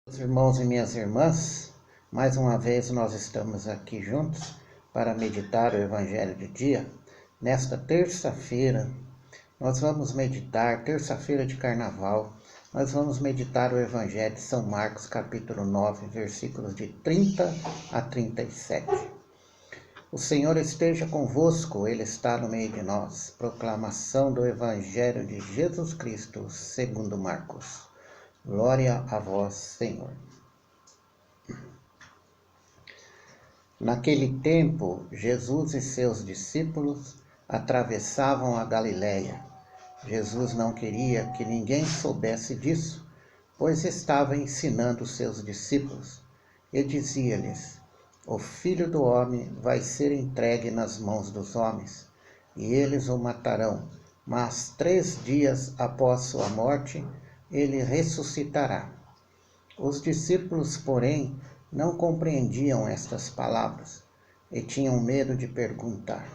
Meus irmãos e minhas irmãs, mais uma vez nós estamos aqui juntos para meditar o Evangelho do dia. Nesta terça-feira, nós vamos meditar, terça-feira de Carnaval, nós vamos meditar o Evangelho de São Marcos, capítulo 9, versículos de 30 a 37. O Senhor esteja convosco, Ele está no meio de nós. Proclamação do Evangelho de Jesus Cristo, segundo Marcos. Glória a vós, Senhor. Naquele tempo, Jesus e seus discípulos atravessavam a Galiléia. Jesus não queria que ninguém soubesse disso, pois estava ensinando seus discípulos, e dizia-lhes: O Filho do Homem vai ser entregue nas mãos dos homens, e eles o matarão, mas 3 dias após sua morte, ele ressuscitará. Os discípulos, porém, não compreendiam estas palavras e tinham medo de perguntar.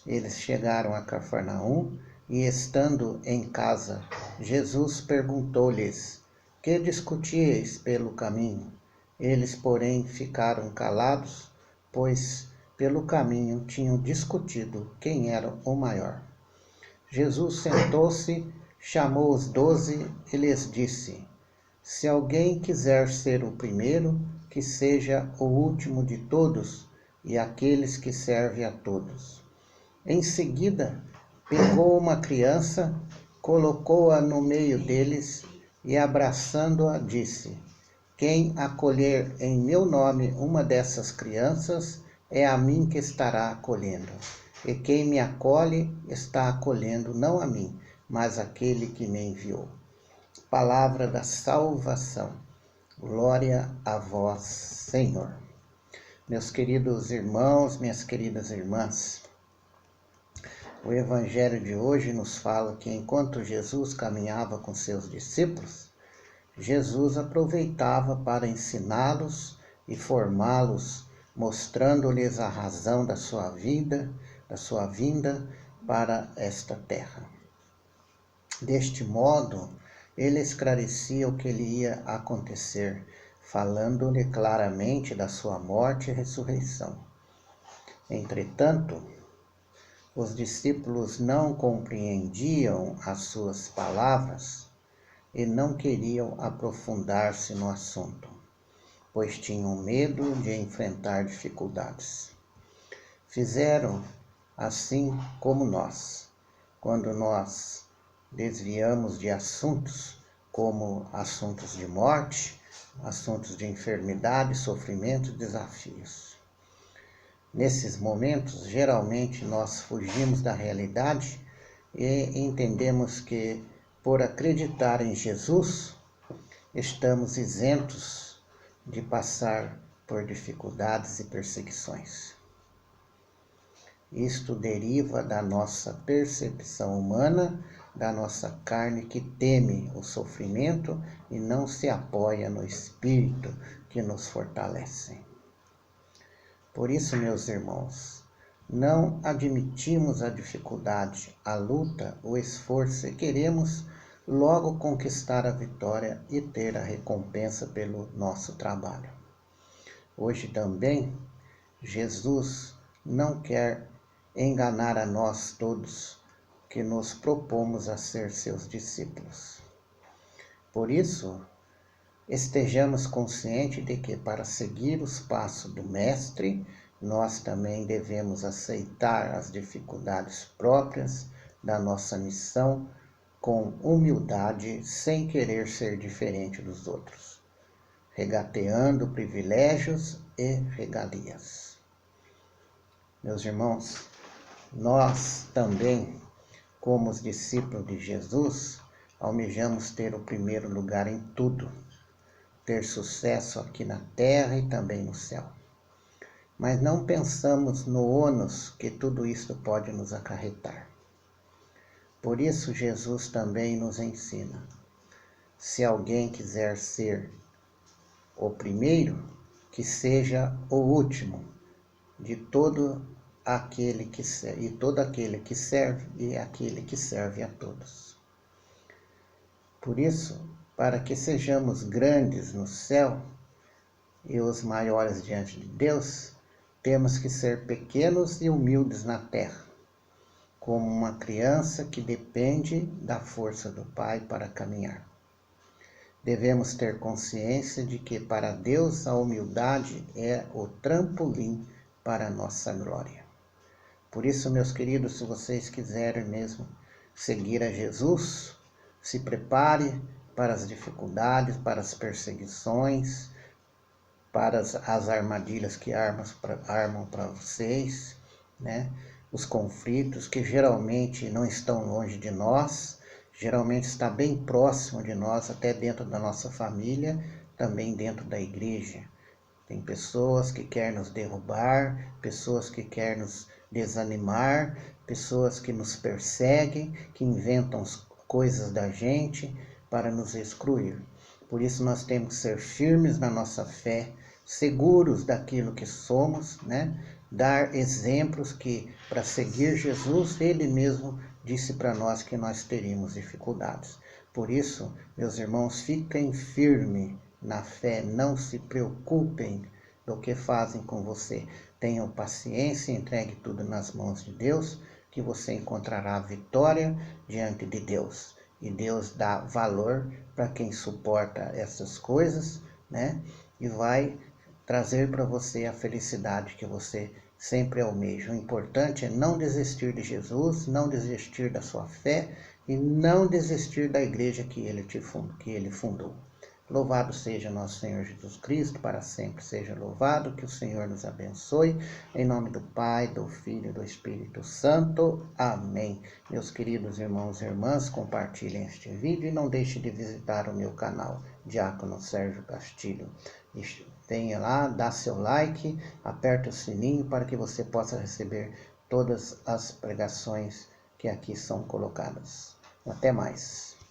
Eles chegaram a Cafarnaum e, estando em casa, Jesus perguntou-lhes: Que discutíeis pelo caminho? Eles, porém, ficaram calados, pois pelo caminho tinham discutido quem era o maior. Jesus sentou-se, chamou os 12 e lhes disse: Se alguém quiser ser o primeiro, que seja o último de todos e aqueles que servem a todos. Em seguida, pegou uma criança, colocou-a no meio deles e, abraçando-a, disse: Quem acolher em meu nome uma dessas crianças, é a mim que estará acolhendo. E quem me acolhe, está acolhendo não a mim, mas aquele que me enviou. Palavra da salvação. Glória a vós, Senhor. Meus queridos irmãos, minhas queridas irmãs, o Evangelho de hoje nos fala que enquanto Jesus caminhava com seus discípulos, Jesus aproveitava para ensiná-los e formá-los, mostrando-lhes a razão da sua vida, da sua vinda para esta terra. Deste modo, ele esclarecia o que lhe ia acontecer, falando-lhe claramente da sua morte e ressurreição. Entretanto, os discípulos não compreendiam as suas palavras e não queriam aprofundar-se no assunto, pois tinham medo de enfrentar dificuldades. Fizeram assim como nós, quando nós desviamos de assuntos como assuntos de morte, assuntos de enfermidade, sofrimento e desafios. Nesses momentos, geralmente nós fugimos da realidade e entendemos que, por acreditar em Jesus, estamos isentos de passar por dificuldades e perseguições. Isto deriva da nossa percepção humana, da nossa carne que teme o sofrimento e não se apoia no Espírito que nos fortalece. Por isso, meus irmãos, não admitimos a dificuldade, a luta, o esforço e queremos logo conquistar a vitória e ter a recompensa pelo nosso trabalho. Hoje também, Jesus não quer enganar a nós todos que nos propomos a ser seus discípulos. Por isso, estejamos conscientes de que para seguir os passos do Mestre, nós também devemos aceitar as dificuldades próprias da nossa missão com humildade, sem querer ser diferente dos outros, regateando privilégios e regalias. Meus irmãos, nós também, como os discípulos de Jesus, almejamos ter o primeiro lugar em tudo, ter sucesso aqui na terra e também no céu. Mas não pensamos no ônus que tudo isso pode nos acarretar. Por isso Jesus também nos ensina: se alguém quiser ser o primeiro, que seja o último de todo aquele que serve, e todo aquele que serve e aquele que serve a todos. Por isso, para que sejamos grandes no céu e os maiores diante de Deus, temos que ser pequenos e humildes na terra, como uma criança que depende da força do Pai para caminhar. Devemos ter consciência de que para Deus a humildade é o trampolim para a nossa glória. Por isso, meus queridos, se vocês quiserem mesmo seguir a Jesus, se prepare para as dificuldades, para as perseguições, para as armadilhas que armam para vocês, né? Os conflitos que geralmente não estão longe de nós, geralmente está bem próximo de nós, até dentro da nossa família, também dentro da igreja. Tem pessoas que querem nos derrubar, pessoas que querem nos desanimar, pessoas que nos perseguem, que inventam coisas da gente para nos excluir. Por isso nós temos que ser firmes na nossa fé, seguros daquilo que somos, né? Dar exemplos que, para seguir Jesus, Ele mesmo disse para nós que nós teríamos dificuldades. Por isso, meus irmãos, fiquem firmes na fé, não se preocupem do que fazem com você. Tenham paciência, entregue tudo nas mãos de Deus, que você encontrará vitória diante de Deus. E Deus dá valor para quem suporta essas coisas, né? E vai trazer para você a felicidade que você sempre almeja. O importante é não desistir de Jesus, não desistir da sua fé e não desistir da igreja que ele fundou. Louvado seja nosso Senhor Jesus Cristo, para sempre seja louvado, que o Senhor nos abençoe, em nome do Pai, do Filho e do Espírito Santo. Amém. Meus queridos irmãos e irmãs, compartilhem este vídeo e não deixe de visitar o meu canal, Diácono Sérgio Castilho. Venha lá, dá seu like, aperta o sininho para que você possa receber todas as pregações que aqui são colocadas. Até mais.